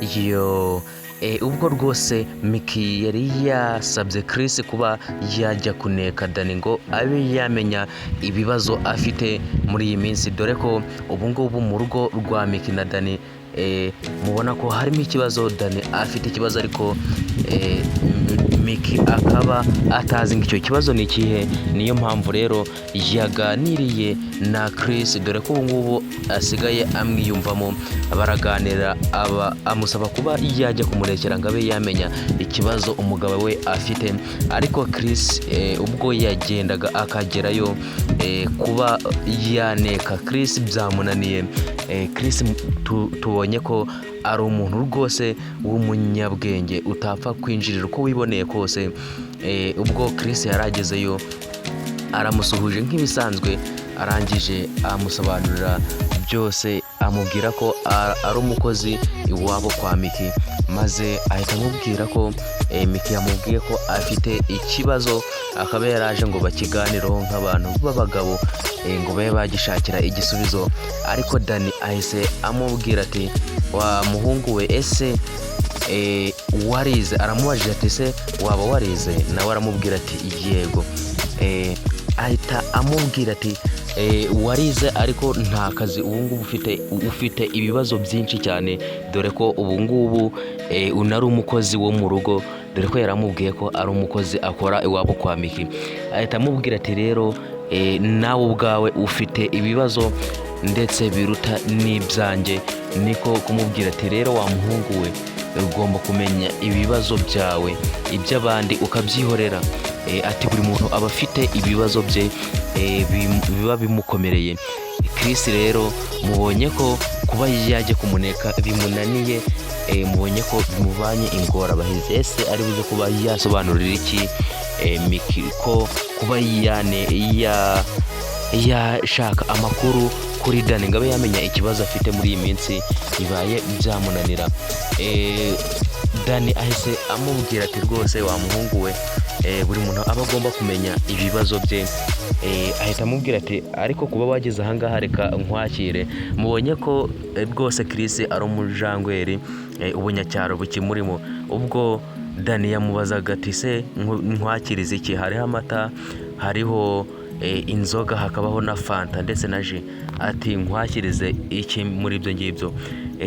yo ubwo rwose Miki yari yasabye Chris kuba yajya kuneka Dani ngo abe yamenya ibibazo afite muri iyi minsi, dore ko ubu ngubu mu rugo rwa Miki na Dani mubona ko harimo ikibazo. Dani afite ikibazo ariko Miki akaba atazi ngo icyo kibazo ni ikihe. Niyo mpamvu rero yaganiriye na Chris, dore ko ubu ngubu asigaye amwiyumvamo, baraganira amusaba kuba yajya kumurekera ngo abe yamenya ikibazo umugabo we afite. Ariko Chris ubwo yagendaga akagerayo kuba yaneka Chris byamunaniye. Chris tubonye ko ari umuntu rwose w'umunyabwenge utapfa kwinjirira uko wiboneye kose. Ubwo Chris yaragezeyo aramusuhuje nk'ibisanzwe, arangije amusobanurira byose, amubwira ko ari umukozi iwabo kwa Miki, maze ahita amubwira ko Miki yamubwiye ko afite ikibazo, akaba yaraje ngo bakiganireho nk'abantu b'abagabo ngo babe bagishakira igisubizo. Ariko Dani ahise amubwira ati wa muhungu we, ese warize? Aramubajije ati se waba warize? Nawe aramubwira ati yego. Ahita amubwira ati warize ariko nta kazi ubu ngubu ufite ibibazo byinshi cyane, dore ko ubu ngubu unari umukozi wo mu rugo, dore ko yaramubwiye ko ari umukozi akora iwabo kwa Miki. Ahita amubwira ati rero nawe ubwawe ufite ibibazo ndetse biruta n'ibyanjye. Niko kumubwira ati rero wa muhungu we, ugomba kumenya ibibazo byawe, iby'abandi ukabyihorera. Ati buri muntu aba afite ibibazo bye biba bimukomereye. Chris rero mubonye ko kuba yajya kumuneka bimunaniye, mubonye ko bimubanye ingorabahizi. Ese ari buze kuba yasobanurira iki Miki ko kuba yashaka amakuru kuri Dani ngo abe yamenya ikibazo afite muri iyi minsi bibaye byamunanira. Dani ahise amubwira ati rwose wa muhungu we, buri muntu aba agomba kumenya ibibazo bye. Ahita amubwira ati ariko kuba wageze ahangaha reka nkwakire. Mubonye ko rwose Chris ari umujangweri, ubunyacyaro bukimurimo. Ubwo Dani yamubazaga ati se nkwakiriza iki? Hariho amata, hariho inzoga, hakabaho na fanta ndetse na ji. Ati nkwakirize iki muri ibyo ngibyo?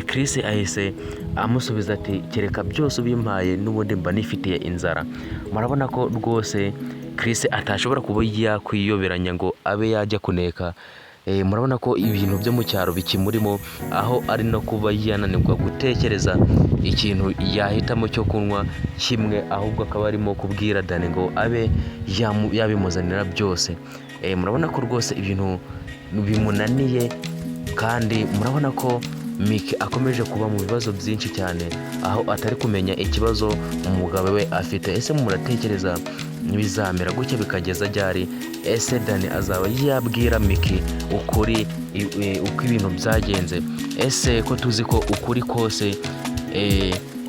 Chris ahise amusubiza ati kereka byose ubimpaye n'ubundi mba nifitiye inzara. Murabona ko rwose Chris atashobora kuba yakwiyoberanya ngo abe yajya kuneka. Murabona ko ibintu byo mu cyaro bikimurimo, aho ari no kuba yananirwa gutekereza ikintu yahitamo cyo kunywa kimwe, ahubwo akaba arimo kubwira Dani ngo abe yabimuzanira byose. Murabona ko rwose ibintu bimunaniye, kandi murabona ko Miki akomeje kuba mu bibazo byinshi cyane, aho atari kumenya ikibazo umugabo we afite. Ese muratekereza bizamera gutya bikageza ryari? Ese Dani azaba yabwira Miki ukuri uko ibintu byagenze? Ese ko tuzi ko ukuri kose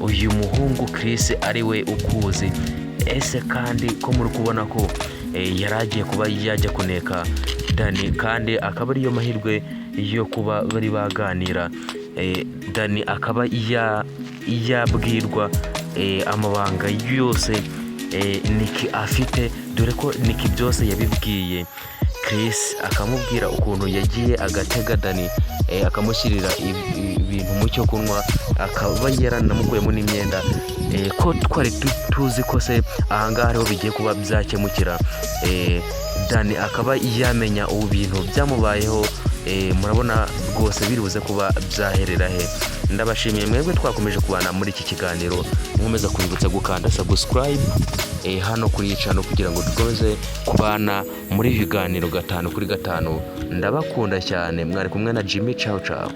uyu muhungu Chris ari we ukuzi? Ese kandi ko muri kubona ko yaragiye kuba yajya kuneka Dani, kandi akaba ariyo mahirwe yo kuba bari baganira. Dani akaba yabwirwa amabanga yose Miki afite, dore ko Miki byose yabibwiye Chris. Akamubwira ukuntu yagiye agatega Dani, akamushyirira ibintu mu cyo kunywa, akaba yaranamukuyemo n'imyenda. Ko twari tuzi ko se ahangaha ariho bigiye kuba byakemukira. Dani akaba yamenya ubu bintu byamubayeho. Murabona rwose biribuze kuba byaherera he. Ndabashimiye mwebwe twakomeje kubana muri iki kiganiro, nkomeza kwibutsa gukanda subscribe hano kuri iyi channel kugira ngo dukomeze kubana muri ibiganiro 5 kuri 5. Ndabakunda cyane, mwari kumwe na Jimmy. Ciao ciao.